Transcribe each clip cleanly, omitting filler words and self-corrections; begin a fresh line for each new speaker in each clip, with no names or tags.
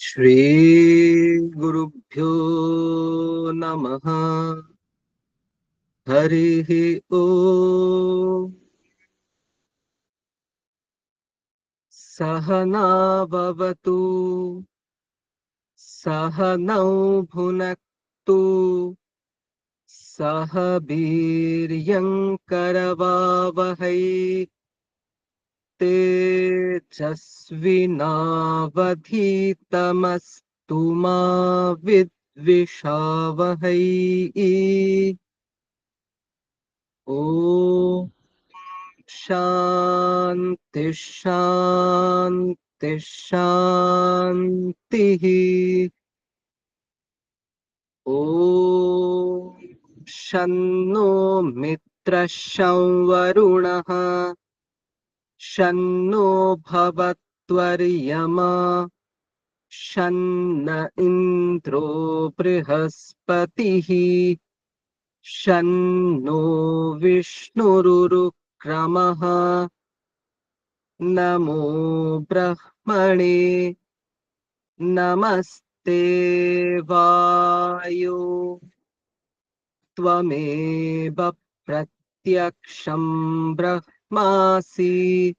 श्रीगुरुभ्यो नमः। हरिः ओम्। सहना भवतु, सहनौ भुनक्तु, सह वीर्यङ्करवावहै, तेजस्विनावधीतमस्तु मा विद्विषावहै। ॐ शान्ति शान्ति शान्तिः। ॐ शन्नो मित्रः शं वरुणः, शन्नो भवत्वर्यमा, शन्न इन्द्रो बृहस्पतिः, शन्नो विष्णुरुरुक्रमः। नमो ब्रह्मणे नमस्ते वायो, त्वमेव प्रत्यक्षं ब्रह्मासि,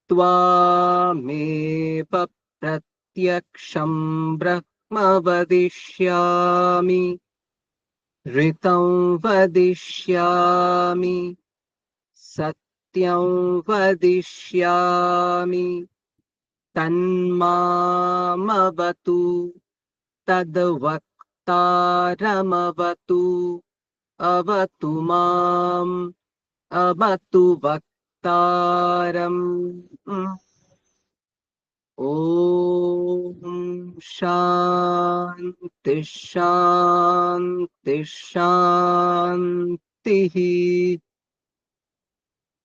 त्वामेव प्रत्यक्षं ब्रह्म वदिष्यामि, ऋतं वदिष्यामि, सत्यं वदिष्यामि। तन्मामवतु तद्वक्तारमवतु, अवतु माम् अवतु वक्तारम्। ॐ शान्ति शान्ति शान्तिः।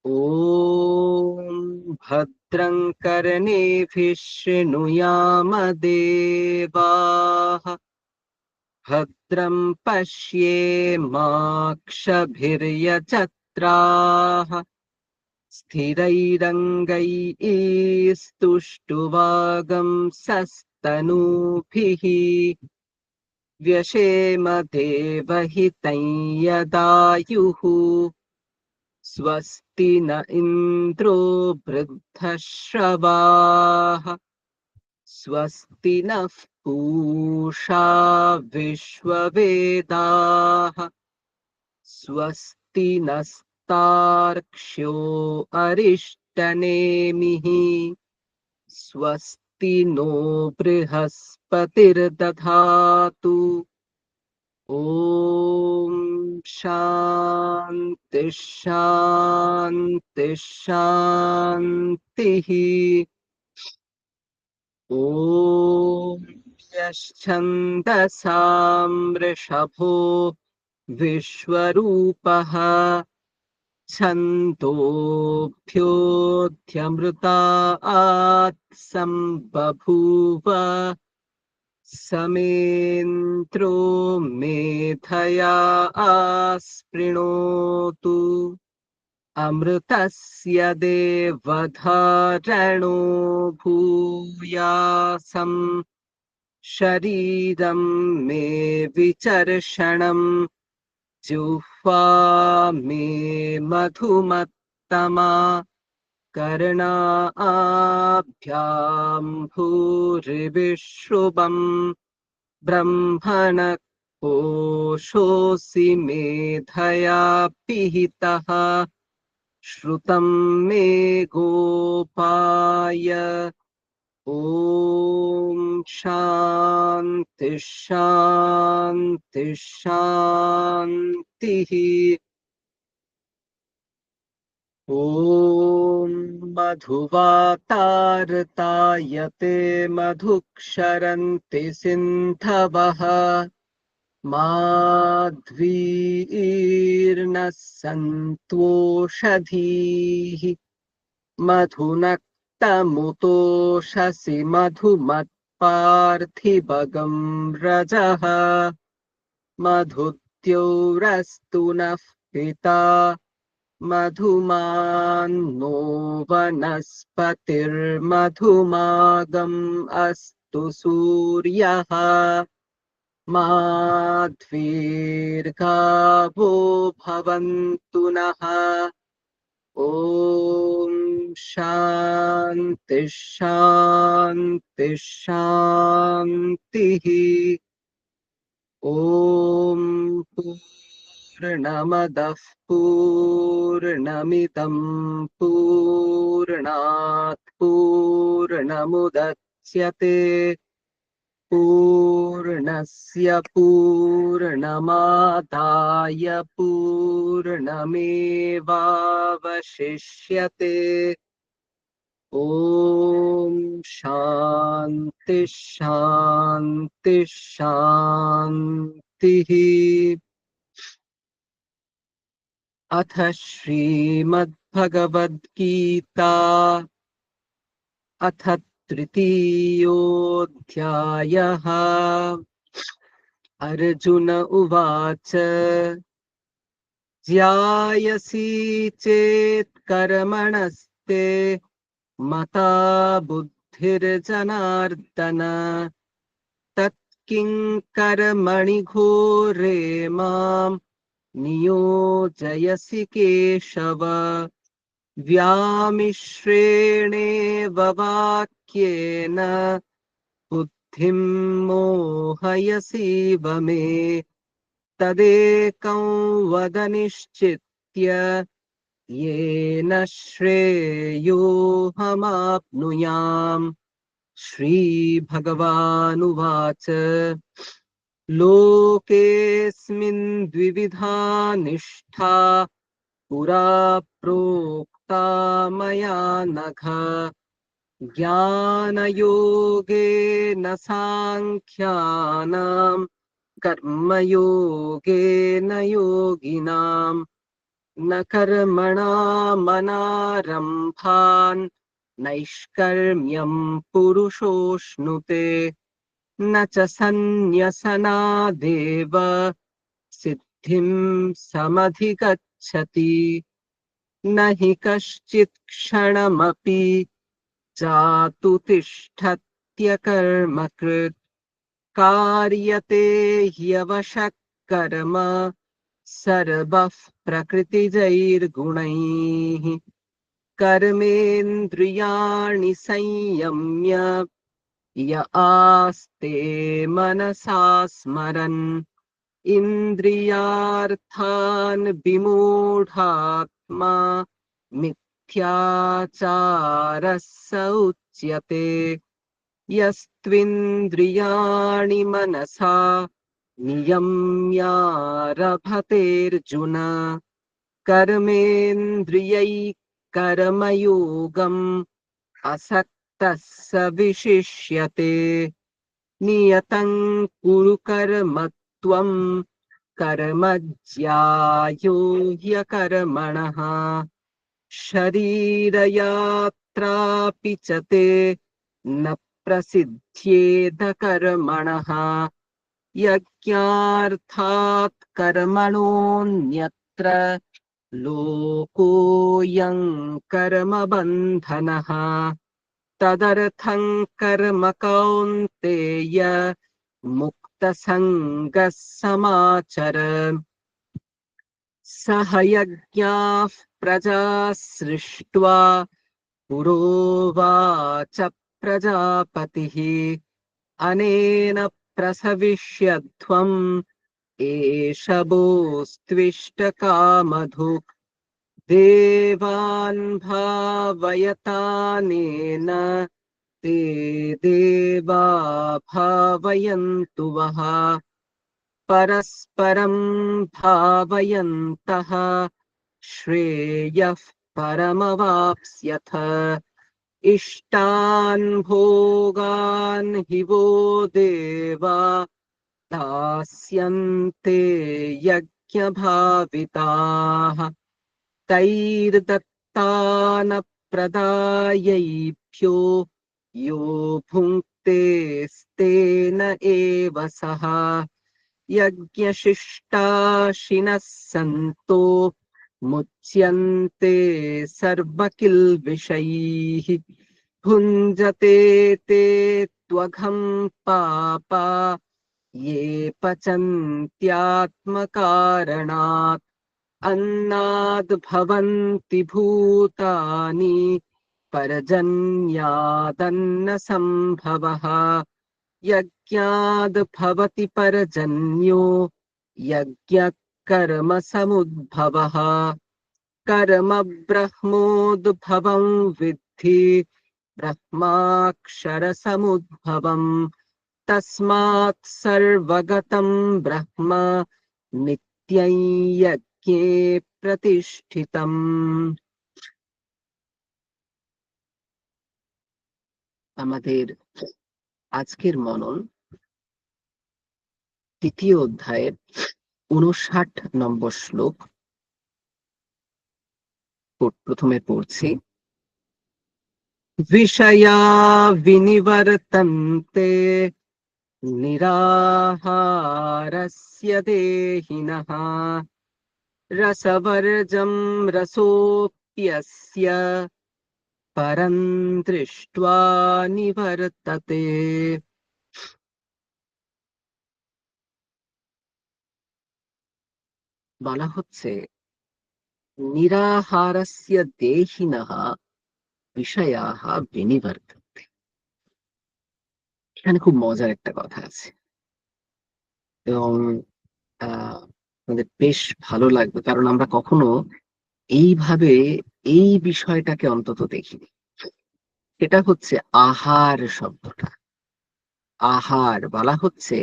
ॐ भद्रं कर्णेभिः शृणुयाम देवाः, भद्रं पश्येमाक्षभिर्यजत्राः, स्थिरैरङ्गैस्तुष्टुवागंसस्तनूभिः, व्यशेम देवहितं यदायुः। स्वस्ति न इन्द्रो वृद्धश्रवाः, स्वस्ति नः पूषा विश्ववेदाः, स्वस्ति नस्तार्क्ष्यो अरिष्टनेमिः, स्वस्ति नो बृहस्पतिर्दधातु। ॐ शान्ति शान्ति शान्तिः। ॐ यश्छन्दसां वृषभो विश्वरूपः, छन्दोभ्योऽध्यमृतात् सम्बभूव, समेन्द्रो मेधया आस्पृणोतु, अमृतस्य देवधारणो भूयासम्, शरीरं मे विचर्षणम्, जिह्वा मे मधुमत्तमा, कर्णाभ्यां भूरिविश्रुवम्, ब्रह्मणः कोशोऽसि मेधया पिहितः, श्रुतं मे गोपाय। ॐ शान्ति शान्ति शान्तिः। ॐ मधुवातार्तायते मधुक्षरन्ति सिन्धवः, माध्वीर्नः सन्तोषधीः, मधुनक्तमुतोषसि मधुमत्पार्थिवगं रजः, मधुद्यौरस्तु नः पिता, मधुमान्नो वनस्पतिर्मधुमागम् अस्ति। भवतु सूर्यः माध्वीर्गावो भवन्तु नः। ॐ शान्ति शान्ति शान्तिः। ॐ पूर्णमदः पूर्णमिदं पूर्णात् पूर्णमुदच्यते पूर्णस्य पूर्णमादाय पूर्णमेवावशिष्यते। ॐ शान्ति शान्ति शान्तिः। अथ श्रीमद्भगवद्गीता अथ तृतीयोऽध्यायः। अर्जुन उवाच ध्यायसि चेत् कर्मणस्ते मता बुद्धिर्जनार्दन तत्किं कर्मणि घोरे मां नियोजयसि केशव। व्यामिश्रेणेव वाक्येन बुद्धिं मोहयसीव मे तदेकं वद निश्चित्य येन श्रेयोऽहमाप्नुयाम्। श्रीभगवानुवाच लोकेऽस्मिन् द्विविधा निष्ठा पुरा प्रोक्ता मया नघ। ज्ञानयोगेन साङ्ख्यानां कर्मयोगेन योगिनां न कर्मणामनारम्भान् नैष्कर्म्यं पुरुषोऽश्नुते न च सन्न्यसनादेव सिद्धिं समधिगच्छति। न हि कश्चित् क्षणमपि जातु तिष्ठत्यकर्मकृत् कार्यते ह्यवशः कर्म सर्वः प्रकृतिजैर्गुणैः। कर्मेन्द्रियाणि संयम्य य आस्ते मनसा स्मरन् इन्द्रियार्थान् विमूढात्मा मिथ्याचारः स उच्यते। यस्त्विन्द्रियाणि मनसा नियम्यारभतेऽर्जुन कर्मेन्द्रियैः कर्मयोगम् असक्तः स विशिष्यते। नियतं कुरु कर्म त्वं कर्म ज्यायो ह्यकर्मणः शरीरयात्रापि च ते न प्रसिद्ध्येद कर्मणः। यज्ञार्थात् कर्मणोऽन्यत्र लोकोऽयं कर्मबन्धनः। तदर्थं कर्म कौन्तेय मुक्तसङ्गः समाचर। सह यज्ञाः प्रजा सृष्ट्वा पुरोवाच प्रजापतिः अनेन प्रसविष्यध्वम् एष भोस्त्विष्टकामधुक्। देवान् भावयतानेन ते देवा भावयन्तु वः। परस्परं भावयन्तः श्रेयः परमवाप्स्यथ। इष्टान् भोगान् हि वो देवा दास्यन्ते यज्ञभाविताः। तैर्दत्तानप्रदायैभ्यो यो भुङ्क्तेस्तेन एव सः। यज्ञशिष्टाशिनः सन्तो मुच्यन्ते सर्वकिल्बिषैः। भुञ्जते ते त्वघं पापा ये पचन्त्यात्मकारणात् अन्नाद् भवन्ति भूतानि पर्जन्यादन्नसम्भवः यज्ञाद् भवति पर्जन्यो यज्ञः कर्म समुद्भवः कर्म ब्रह्मोद्भवं विद्धि ब्रह्माक्षरसमुद्भवम् तस्मात् सर्वगतं ब्रह्म नित्यं यज्ञे प्रतिष्ठितम्। আমাদের আজকের মনন তৃতীয় অধ্যায়ের 59 নম্বর শ্লোক প্রথমে পড়ছি। বিষয়া বিনিবর্তন্তে নিরাহারস্য দেহিনঃ রসবর্জম রসোপ্যস্য পরং দৃष्ट्वा নিবর্ততে। বলা হচ্ছে নিরাহারস্য দেহিনঃ বিষয়াঃ বিনিবর্তন্তে। এখানে খুব মজার একটা কথা আছে এবং আমাদের বেশ ভালো লাগবে, কারণ আমরা কখনো এইভাবে এই বিষয়টাকে অন্তত দেখিনি। এটা হচ্ছে আহার শব্দটা। আহার বলা হচ্ছে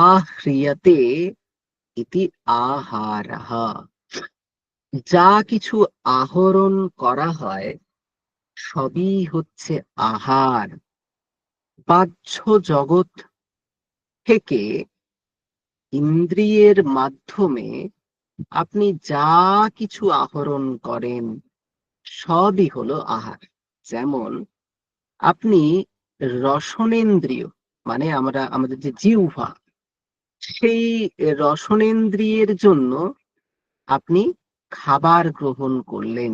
আহ্রিয়তে ইতি আহারঃ। যা কিছু আহরণ করা হয় সবই হচ্ছে আহার। বাহ্য জগৎ থেকে ইন্দ্রিয়ের মাধ্যমে আপনি যা কিছু আহরণ করেন সবই হলো আহার। যেমন আপনি রসনেন্দ্রিয়, মানে আমাদের যে জিহ্বা, সেই রসনেন্দ্রিয়ের জন্য আপনি খাবার গ্রহণ করলেন,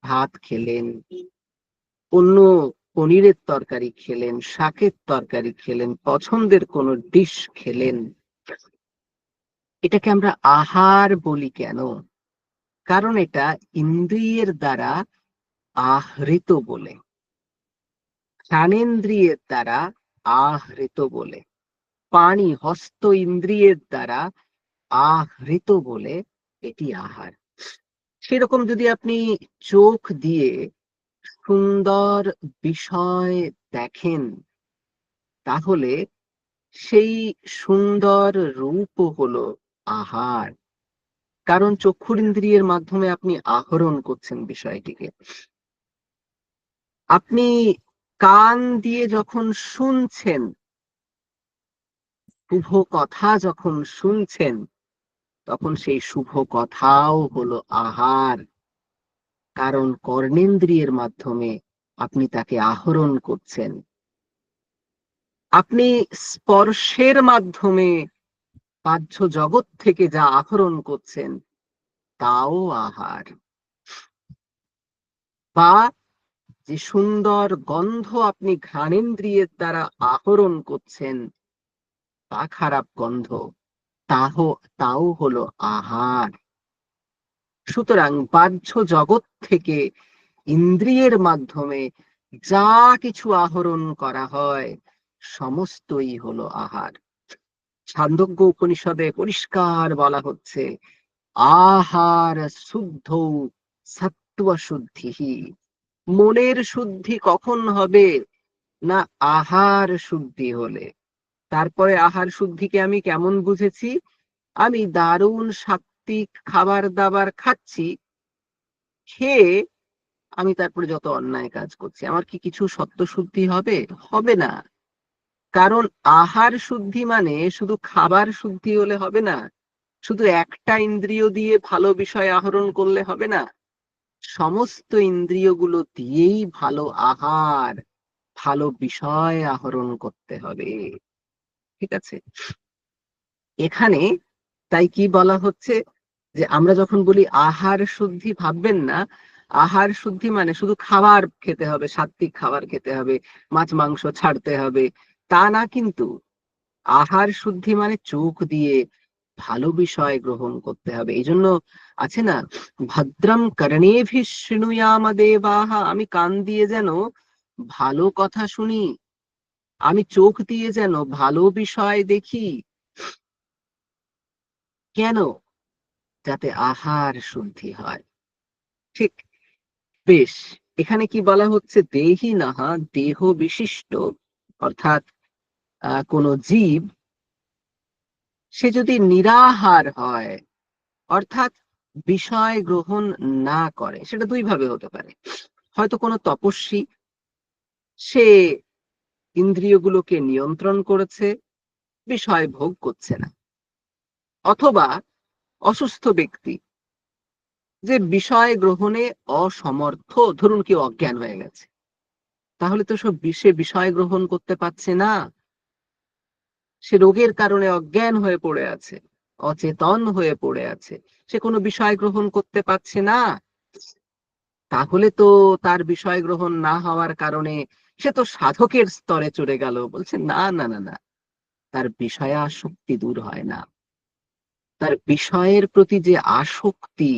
ভাত খেলেন, অন্য পনিরের তরকারি খেলেন, শাকের তরকারি খেলেন, পছন্দের কোনো ডিশ খেলেন। এটাকে আমরা আহার বলি কেন? কারণ এটা ইন্দ্রিয়ের দ্বারা আহৃত বলে, ঘ্রাণেন্দ্রিয়ের দ্বারা আহৃত বলে, পানি হস্ত ইন্দ্রিয়ের দ্বারা আহৃত বলে এটি আহার। সেরকম যদি আপনি চোখ দিয়ে সুন্দর বিষয় দেখেন তাহলে সেই সুন্দর রূপ হলো আহার, কারণ চক্ষুরিন্দ্রিয়ের মাধ্যমে আপনি আহরণ করছেন বিষয়টিকে। আপনি কান দিয়ে যখন শুনছেন, শুভ কথা যখন শুনছেন, তখন সেই শুভ কথাও হলো আহার, কারণ কর্ণেন্দ্রিয়ের মাধ্যমে আপনি তাকে আহরণ করছেন। আপনি স্পর্শের মাধ্যমে বাহ্য জগৎ থেকে যা আহরণ করছেন তাও আহার। বা যে সুন্দর গন্ধ আপনি ঘ্রাণেন্দ্রিয়ের দ্বারা আহরণ করছেন তা খারাপ গন্ধ, তাও হলো আহার। সুতরাং বাহ্য জগৎ থেকে ইন্দ্রিয়ের মাধ্যমে যা কিছু আহরণ করা হয় সমস্তই হলো আহার। ছান্দোগ্য উপনিষদে পরিষ্কার বলা হচ্ছে আহার শুদ্ধ সত্ত্ব শুদ্ধি। মনের শুদ্ধি কখন হবে? না আহার শুদ্ধি হলে। তারপরে আহার শুদ্ধিকে আমি কেমন বুঝেছি? আমি দারুণ সাত্ত্বিক খাবার দাবার খাচ্ছি, খেয়ে আমি তারপরে যত অন্যায় কাজ করছি, আমার কি কিছু সত্ত্ব শুদ্ধি হবে? হবে না। কারণ আহার শুদ্ধি মানে শুধু খাবার শুদ্ধি হলে হবে না, শুধু একটা ইন্দ্রিয় দিয়ে ভালো বিষয় আহরণ করলে হবে না, সমস্ত ইন্দ্রিয়গুলো দিয়েই ভালো আহার, ভালো বিষয় আহরণ করতে হবে। ঠিক আছে? এখানে তাই কি বলা হচ্ছে যে আমরা যখন বলি আহার শুদ্ধি, ভাববেন না আহার শুদ্ধি মানে শুধু খাবার খেতে হবে, সাত্বিক খাবার খেতে হবে, মাছ মাংস ছাড়তে হবে, তা না কিন্তু। আহার শুদ্ধি মানে চোখ দিয়ে ভালো বিষয় গ্রহণ করতে হবে। এই জন্য আছে না, ভদ্রম কর্ণেভি শৃণুয়াম দেবাহা, আমি কান দিয়ে যেন ভালো কথা শুনি, আমি চোখ দিয়ে যেন ভালো বিষয় দেখি। কেন? যাতে আহার শুদ্ধি হয়। ঠিক। বেশ, এখানে কি বলা হচ্ছে, দেহি নাহা, দেহ বিশিষ্ট, অর্থাৎ কোন জীব, সে যদি নিরাহার হয়, অর্থাৎ বিষয় গ্রহণ না করে, সেটা দুই ভাবে হতে পারে। হয়তো কোনো তপস্বী, সে ইন্দ্রিয়গুলোকে নিয়ন্ত্রণ করেছে, বিষয় ভোগ করছে না। অথবা অসুস্থ ব্যক্তি, যে বিষয় গ্রহণে অসমর্থ, ধরুন কেউ অজ্ঞান হয়ে গেছে, তাহলে তো সে বিষয় গ্রহণ করতে পারছে না, সে রোগের কারণে অজ্ঞান হয়ে পড়ে আছে, অচেতন হয়ে পড়ে আছে, সে কোনো বিষয় গ্রহণ করতে পারছে না। তাহলে তো তার বিষয় গ্রহণ না হওয়ার কারণে সে তো সাধকের স্তরে চলে গেল। বলছে না না না না, তার বিষয়াসক্তি দূর হয় না। তার বিষয়ের প্রতি যে আসক্তি,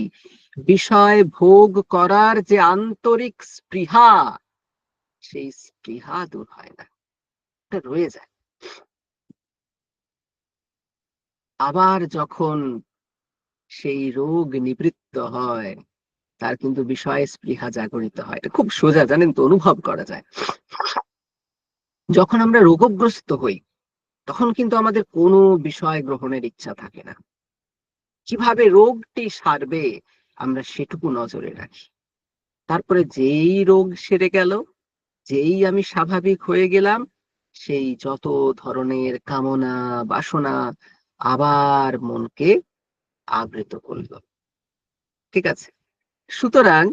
বিষয় ভোগ করার যে আন্তরিক স্পৃহা, সেই স্পৃহা দূর হয় না, এটা রয়ে যায়। আবার যখন সেই রোগ নিবৃত্ত হয়, তার কিন্তু বিষয় স্পৃহা জাগরিত হয়। এটা খুব সোজা, জানেন তো, অনুভব করা যায়। যখন আমরা রোগগ্রস্ত হই, তখন কিন্তু আমাদের কোনো বিষয় গ্রহণের ইচ্ছা থাকে না। কিভাবে রোগটি সারবে, আমরা সেটুকু নজরে রাখি। তারপরে যেই রোগ সেরে গেল, যেই আমি স্বাভাবিক হয়ে গেলাম, সেই যত ধরনের কামনা বাসনা আবার মনকে আবৃত করলো। ঠিক আছে? সুতরাং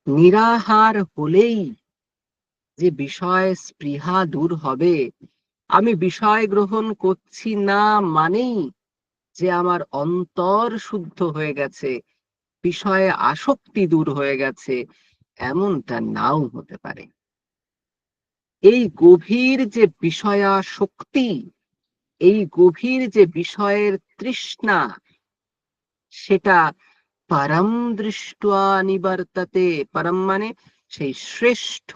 নিরাহার হলেই যে বিষয় স্পৃহা দূর হবে, আমি বিষয় গ্রহণ করছি না মানেই যে আমার অন্তর শুদ্ধ হয়ে গেছে, বিষয়ে আসক্তি দূর হয়ে গেছে, এমনটা নাও হতে পারে। এই গভীর যে বিষয়াসক্তি, এই গভীর যে বিষয়ের তৃষ্ণা, সেটা পরম দৃষ্টা নিবর্ততে। পরম মানে সেই শ্রেষ্ঠ,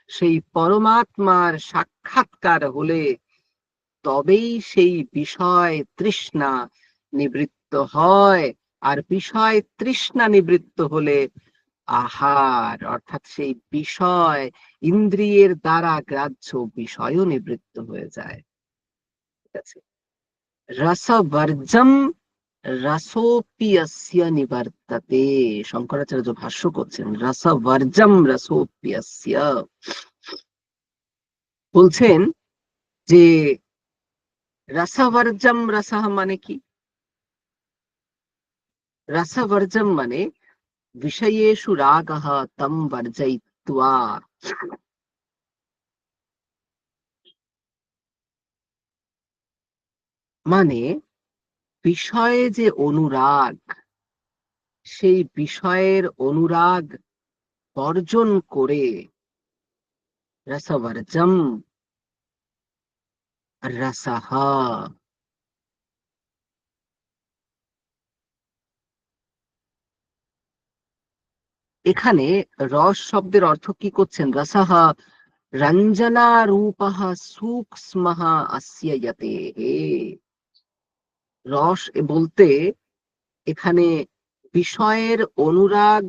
সেই পরমাত্মার সাক্ষাৎকার হলে তবেই সেই বিষয় তৃষ্ণা নিবৃত্ত হয়। আর বিষয় তৃষ্ণা নিবৃত্ত হলে আহার, অর্থাৎ সেই বিষয়, ইন্দ্রিয়ের দ্বারা গ্রাহ্য বিষয়ও নিবৃত্ত হয়ে যায়। ঠিক আছে? রসবর্জম রসোপিয়স্য নিবর্ততে। শঙ্করাচার্য ভাষ্য করছেন, রসবর্জম রসোপিয়স্য, বলছেন যে রসবর্জম, রসহ মানে কি? রসবর্জম মানে বিষয়েষু রাগঃ তম বর্জয়িত্বা। মানে বিষয়ে যে অনুরাগ, সেই বিষয়ের অনুরাগ বর্জন করে, রসবর্জম রসহ। এখানে রস শব্দের অর্থ কি করছেন? রসহ রঞ্জনা রূপঃ সূক্ষ্মঃ অস্য যতেঃ। রস বলতে এখানে বিষয়ের অনুরাগ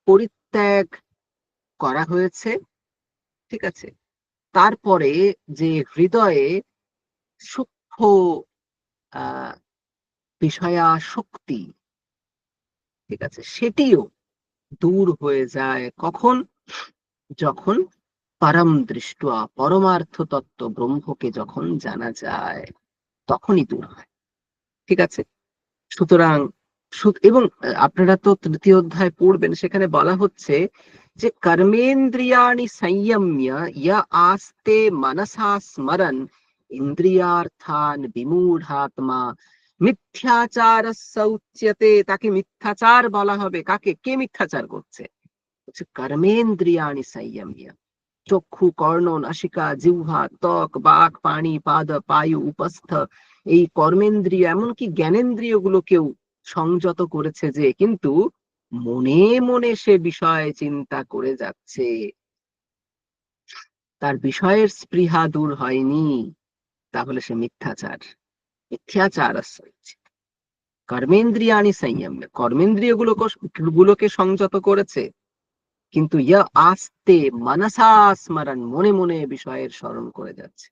পরিত্যাগ করা হয়েছে। ঠিক আছে? তারপরে যে হৃদয়ে সূক্ষ্ম আহ বিষয়াসক্তি, ঠিক আছে, সেটিও দূর হয়ে যায়। কখন? যখন পরম দৃষ্টা, পরমার্থ তত্ত্ব ব্রহ্মকে যখন জানা যায়, তখনই দূর হয়। ঠিক আছে? সুতরাং এবং আপনারা তো তৃতীয় অধ্যায় পড়বেন, সেখানে বলা হচ্ছে যে কর্মেন্দ্রিয়াণি সংযম্য ইয়া আস্তে মনসা স্মরন ইন্দ্রিয়ার্থান বিমূঢ়াত্মা মিথ্যাচার উচ্যতে, তাকে মিথ্যাচার বলা হবে। কাকে? কে মিথ্যাচার করছে? হচ্ছে কর্মেন্দ্রিয়াণি সংযম্য। চক্ষু, কর্ণ, নাসিকা, জিহ্বা, ত্বক, বাক, পাণি, পাদ, পায়ু, উপস্থ, এই কর্মেন্দ্রিয় এমনকি জ্ঞানেন্দ্রিয় গুলোকেও সংযত করেছে, যে কিন্তু মনে মনে সে বিষয় চিন্তা করে যাচ্ছে, তার বিষয়ের স্পৃহা দূর হয়নি, তাহলে সে মিথ্যাচার। মিথ্যাচার কর্মেন্দ্রিয়াণি সংযম্য, কর্মেন্দ্রিয় গুলোকে সংযত করেছে, কিন্তু ইয়া আস্তে মনসা স্মরণ, মনে মনে বিষয়ের স্মরণ করে যাচ্ছে।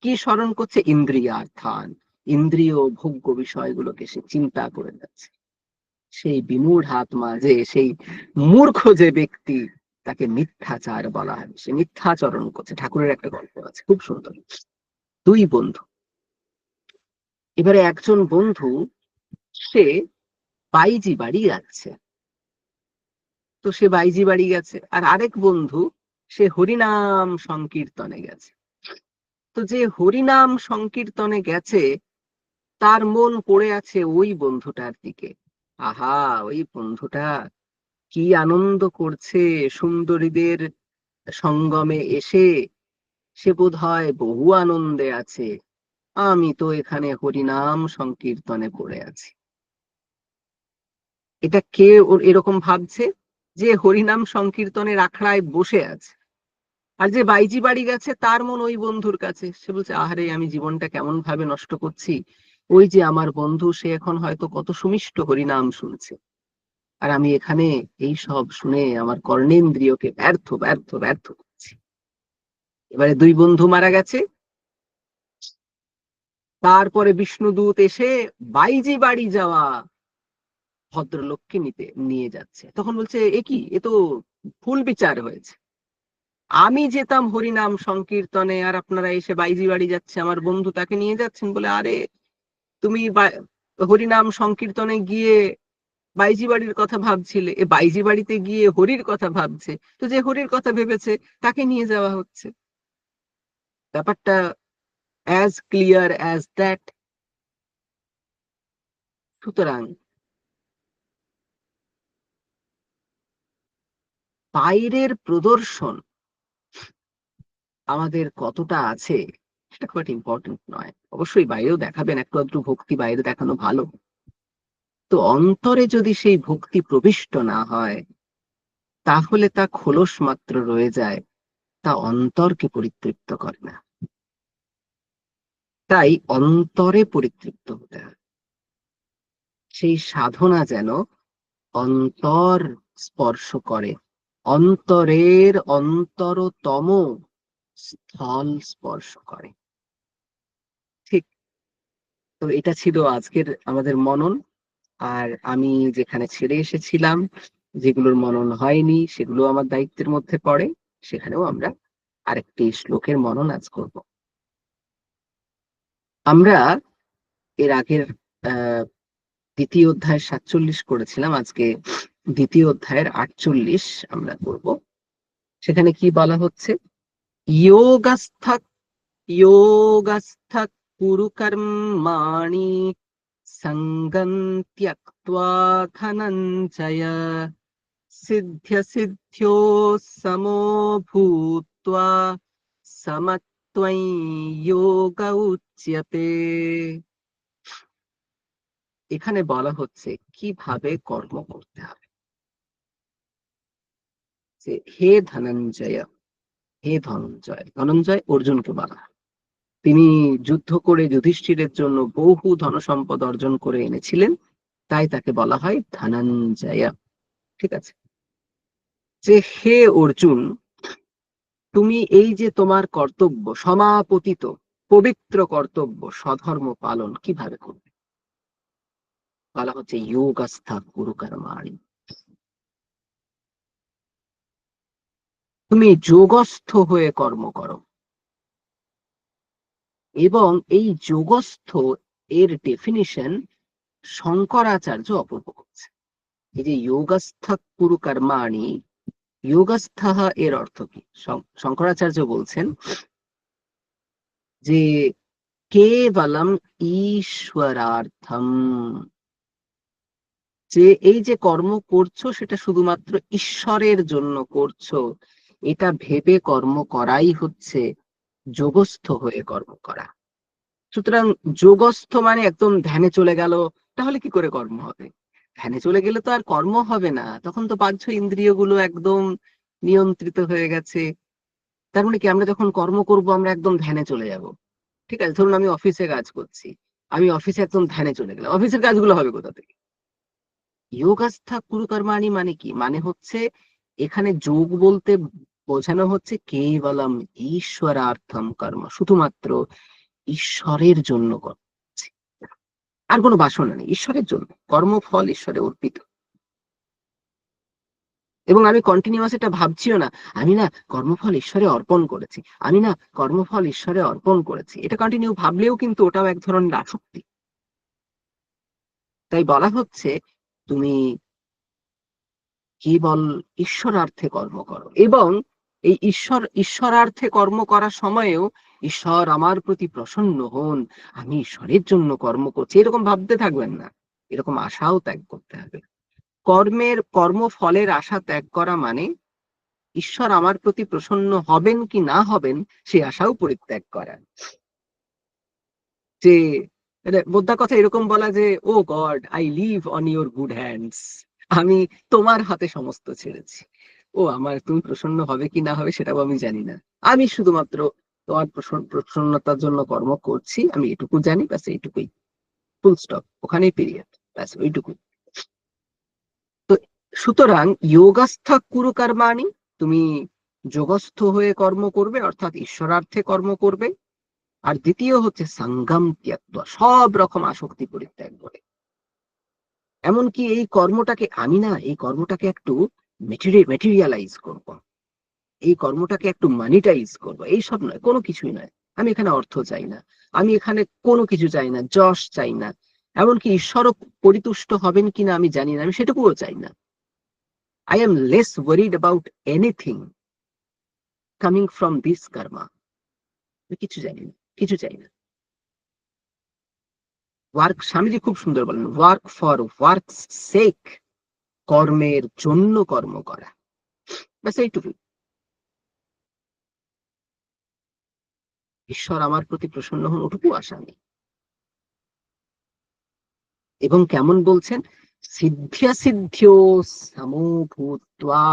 কি স্মরণ করছে? ইন্দ্রিয়ার্থান, ইন্দ্রিয় ভোগ্য বিষয়গুলোকে সে চিন্তা করে যাচ্ছে। সেই বিমূঢ় আত্মা, যে সেই মূর্খ যে ব্যক্তি, তাকে মিথ্যাচার বলা হয়। সে মিথ্যাচরণ করছে। ঠাকুরের একটা গল্প আছে, খুব সুন্দর। দুই বন্ধু, এবারে একজন বন্ধু সে বাইজি বাড়ি যাচ্ছে, তো সে বাইজি বাড়ি গেছে, আর আরেক বন্ধু সে হরিনাম সংকীর্তনে গেছে। তো যে হরিনাম সংকীর্তনে গেছে, তার মন পড়ে আছে ওই বন্ধুটার দিকে। আহা, ওই বন্ধুটা কি আনন্দ করছে সুন্দরীদের সঙ্গমে এসে, সে বোধহয় বহু আনন্দে আছে, আমি তো এখানে হরিনাম সংকীর্তনে পড়ে আছি। এটা কে ওর এরকম ভাবছে? যে হরিনাম সংকীর্তনের আখড়ায় বসে আছে। আর যে বাইজি বাড়ি গেছে, তার মন ওই বন্ধুর কাছে। সে বলছে, আহারে, আমি জীবনটা কেমন ভাবে নষ্ট করছি। ওই যে আমার বন্ধু, সে এখন হয়তো কত সুমিষ্ট হরিনাম শুনছে, আর আমি এখানে এই সব শুনে আমার কর্ণেন্দ্রিয়কে ব্যর্থ ব্যর্থ ব্যর্থ করছি। এবারে দুই বন্ধু মারা গেছে। তারপরে বিষ্ণুদূত এসে বাইজি বাড়ি যাওয়া ভদ্রলোককে নিয়ে যাচ্ছে। তখন বলছে, এ কি, এ তো ভুল বিচার হয়েছে। আমি যেতাম হরিনাম সংকীর্তনে, আর আপনারা এসে বাইজি বাড়ি যাচ্ছে, আমার বন্ধু তাকে নিয়ে যাচ্ছেন। বলে, আরে, তুমি হরিনাম সংকীর্তনে গিয়ে বাইজি বাড়ির কথা ভাবছিলে, এ বাইজি বাড়িতে গিয়ে হরির কথা ভাবছে, তো যে হরির কথা ভেবেছে তাকে নিয়ে যাওয়া হচ্ছে। ব্যাপারটা অ্যাজ ক্লিয়ার অ্যাজ দ্যাট। সুতরাং বাইরের প্রদর্শন আমাদের কতটা আছে, সেটা খুব একটা ইম্পর্টেন্ট নয়। অবশ্যই বাইরেও দেখাবেন, একটু আধটু ভক্তি বাইরে দেখানো ভালো, তো অন্তরে যদি সেই ভক্তি প্রবিষ্ট না হয়, তাহলে তা খোলস মাত্র রয়ে যায়, তা অন্তরকে পরিতৃপ্ত করে না। তাই অন্তরে পরিতৃপ্ত হতে হয়। সেই সাধনা যেন অন্তর স্পর্শ করে, অন্তরের অন্তরতম স্থল স্পর্শ করে। ঠিক। তো এটা ছিল আজকের আমাদের মনন। আর আমি যেখানে ছেড়ে এসেছিলাম, যেগুলোর মনন হয়নি, সেগুলো আমার দায়িত্বের মধ্যে পড়ে, সেখানেও আমরা আরেকটি শ্লোকের মনন আজ করব। আমরা এর আগের আহ দ্বিতীয় অধ্যায়ের 47 করেছিলাম, আজকে দ্বিতীয় অধ্যায়ের 48 আমরা করব। সেখানে কি বলা হচ্ছে? যোগস্থ যোগস্থ কুরু কর্মাণি সঙ্গং ত্যক্ত্বা ধনঞ্জয় সিদ্ধ্য সিদ্ধ্যোঃ সমো ভূত্বা সমত্বং যোগ উচ্যতে। এখানে বলা হচ্ছে কিভাবে কর্ম করতে হবে। যে হে ধনঞ্জয়, হে ধনঞ্জয়, ধনঞ্জয় অর্জুনকে বলা হয়। তিনি যুদ্ধ করে যুধিষ্ঠিরের জন্য বহু ধনসম্পদ অর্জন করে এনেছিলেন, তাই তাকে বলা হয় ধনঞ্জয়। ঠিক আছে? যে হে অর্জুন, তুমি এই যে তোমার কর্তব্য, সমাপতিত পবিত্র কর্তব্য স্বধর্ম পালন কিভাবে করবে? বলা হচ্ছে যোগস্থ কুরু কর্মাণি, তুমি যোগস্থ হয়ে কর্ম করো। এবং এই যোগস্থ এর ডেফিনিশন শঙ্করাচার্য অপূর্ব করছে। এই যে যোগস্থ কুরু কর্মাণি, যোগস্থ এর অর্থ কি? শঙ্করাচার্য বলছেন যে কেবলম ঈশ্বরার্থম, যে এই যে কর্ম করছো সেটা শুধুমাত্র ঈশ্বরের জন্য করছো, এটা ভেবে কর্ম করাই হচ্ছে যোগস্থ হয়ে কর্ম করা। সুতরাং যোগস্থ মানে একদম ধ্যানে চলে গেল, তাহলে কি করে কর্ম হবে? ধ্যানে চলে গেলে তো আর কর্ম হবে না, তখন তো বাহ্য ইন্দ্রিয়গুলো একদম নিয়ন্ত্রিত হয়ে গেছে। তার মানে কি, আমরা যখন কর্ম করব আমরা একদম ধ্যানে চলে যাব। ঠিক আছে, ধরুন আমি অফিসে কাজ করছি, আমি অফিসে একদম ধ্যানে চলে গেলাম, অফিসের কাজগুলো হবে কোথা থেকে? যোগাস্থা কুরু কর্মাণি মানে কি, মানে হচ্ছে এখানে যোগ বলতে বোঝানো হচ্ছে কেবলম ঈশ্বরার্থম কর্ম, শুধুমাত্র ঈশ্বরের জন্য কর্ম করছি। আর কোনো বাসনা নেই, ঈশ্বরের জন্য কর্মফল ঈশ্বরে অর্পিত। এবং আমি কন্টিনিউয়াস এটা ভাবছিও না, আমি না কর্মফল ঈশ্বরে অর্পণ করেছি, আমি না কর্মফল ঈশ্বরে অর্পণ করেছি, এটা কন্টিনিউ ভাবলেও কিন্তু ওটাও এক ধরনের আসক্তি। তাই বলা হচ্ছে তুমি কেবল ঈশ্বরার্থে কর্ম করো, এবং এই ঈশ্বরার্থে কর্ম করার সময়েও ঈশ্বর আমার প্রতি প্রসন্ন হন, আমি ঈশ্বরের জন্য কর্ম করছি, এরকম ভাবতে থাকবেন না। এরকম আশাও ত্যাগ করতে হবে। কর্মফলের আশা ত্যাগ করা মানে ঈশ্বর আমার প্রতি প্রসন্ন হবেন কি না হবেন সেই আশাও পরিত্যাগ করা। যে বোদ্ধা কথা এরকম বলা যে, oh God, I live on your good hands, আমি তোমার হাতে সমস্ত ছেড়েছি। ও আমার, তুমি প্রসন্ন হবে কি না হবে সেটাও আমি জানি না, আমি শুধুমাত্র তোমার প্রসন্নতার জন্য কর্ম করছি, আমি এটুকু জানি, ব্যাস এইটুকুই, ফুল স্টপ, ওখানেই পিরিয়ড, ব্যাস ওইটুকুই। তো সুতরাং যোগস্থ কুরু কর্মাণি, তুমি যোগস্থ হয়ে কর্ম করবে, অর্থাৎ ঈশ্বরার্থে কর্ম করবে। আর দ্বিতীয় হচ্ছে সঙ্গম ত্যক্ত্বা, সব রকম আসক্তি পরিত্যাগ করে। এমনকি এই কর্মটাকে আমি না, এই কর্মটাকে একটু মেটেরিয়ালাইজ করব, এই কর্মটাকে একটু মানিটাইজ করব, এইসব নয়, কোনো কিছুই নয়। আমি এখানে অর্থ চাই না, আমি এখানে কোনো কিছু চাই না, যশ চাই না, এমনকি ঈশ্বরও পরিতুষ্ট হবেন কিনা আমি জানি না, আমি সেটুকুও চাই না। I am less worried about anything coming from this karma. আমি কিছু জানি না, কিছু চাই না। ওয়ার্ক, স্বামীজি খুব সুন্দর বলেন, ওয়ার্ক ফর ওয়ার্ক সেক, কর্মের জন্য কর্ম করা, ব্যাস এইটুকু। ঈশ্বর আমার প্রতি প্রসন্ন হন, ওটুকু আশা নেই। এবং কেমন বলছেন, সিদ্ধিয়া সিদ্ধিও সমভূত্বা,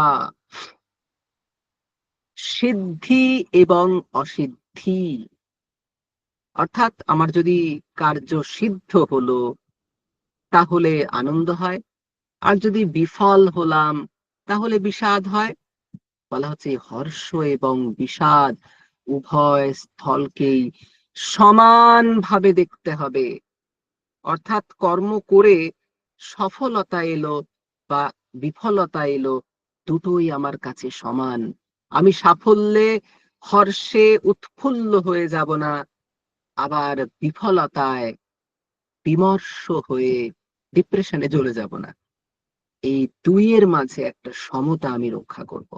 সিদ্ধি এবং অসিদ্ধি, অর্থাৎ আমার যদি কার্য সিদ্ধ হলো তাহলে আনন্দ হয়, আর যদি বিফল হলাম তাহলে বিষাদ হয়। বলা হচ্ছে হর্ষ এবং বিষাদ উভয় স্থলকেই সমানভাবে দেখতে হবে। অর্থাৎ কর্ম করে সফলতা এলো বা বিফলতা এলো, দুটোই আমার কাছে সমান। আমি সাফল্যে হর্ষে উৎফুল্ল হয়ে যাব না, আবার বিফলতায় বিমর্ষ হয়ে ডিপ্রেশনে চলে যাব না। এই দুইয়ের মাঝে একটা সমতা আমি রক্ষা করব,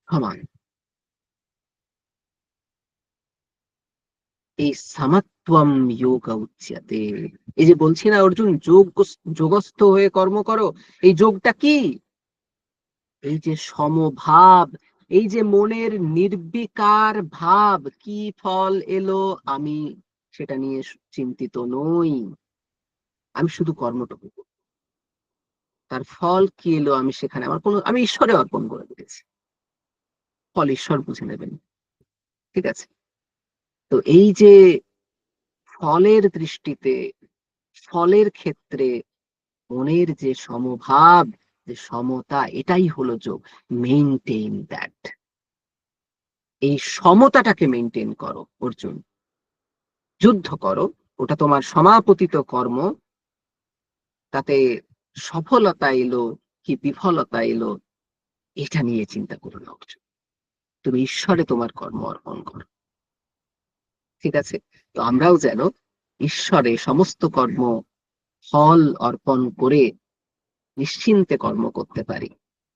সমান। এই সামাত্বম যোগ উচ্যতে, এই যে বলছি না অর্জুন, যোগস্থ হয়ে কর্ম করো, এই যোগটা কি? এই যে সমভাব, এই যে মনের নির্বিকার ভাব, কি ফল এলো আমি সেটা নিয়ে চিন্তিত নই, আমি শুধু কর্মটুকু করব। তার ফল কি এলো আমি সেখানে আমার কোনো, আমি ঈশ্বরে অর্পণ করে দিয়েছি, ফল ঈশ্বর বুঝে নেবেন। ঠিক আছে, তো এই যে ফলের দৃষ্টিতে, ফলের ক্ষেত্রে মনের যে সমভাব, যে সমতা, এটাই হলো যোগ। মেইনটেইন দ্যাট, এই সমতাটাকে মেইনটেইন করো অর্জুন, যুদ্ধ করো, ওটা তোমার সমাপতিত কর্ম, তাতে সফলতা এলো কি বিফলতা এলো এটা নিয়ে চিন্তা করো না অর্জুন, তুমি ঈশ্বরে তোমার কর্ম অর্পণ করো। ঠিক আছে, তো আমরাও যেন ঈশ্বরে সমস্ত কর্ম ফল অর্পণ করে নিশ্চিন্তে কর্ম করতে পারি,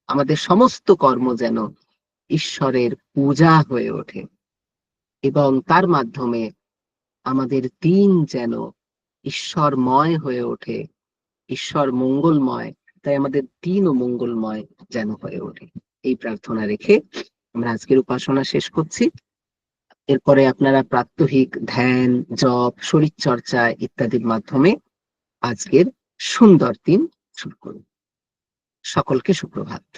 আমাদের সমস্ত কর্ম যেন ঈশ্বরের পূজা হয়ে ওঠে, এবং তার মাধ্যমে আমাদের দিন যেন ঈশ্বরময় হয়ে ওঠে, ঈশ্বর মঙ্গলময়, তাই আমাদের দিনও মঙ্গলময় যেন হয়ে ওঠে। এই প্রার্থনা রেখে আমরা আজকের উপাসনা শেষ করছি। এরপরে আপনারা প্রাত্যহিক ধ্যান, জপ, শরীরচর্চা ইত্যাদির মাধ্যমে আজকের সুন্দর দিন শুরু করুন। সকলকে সুপ্রভাত।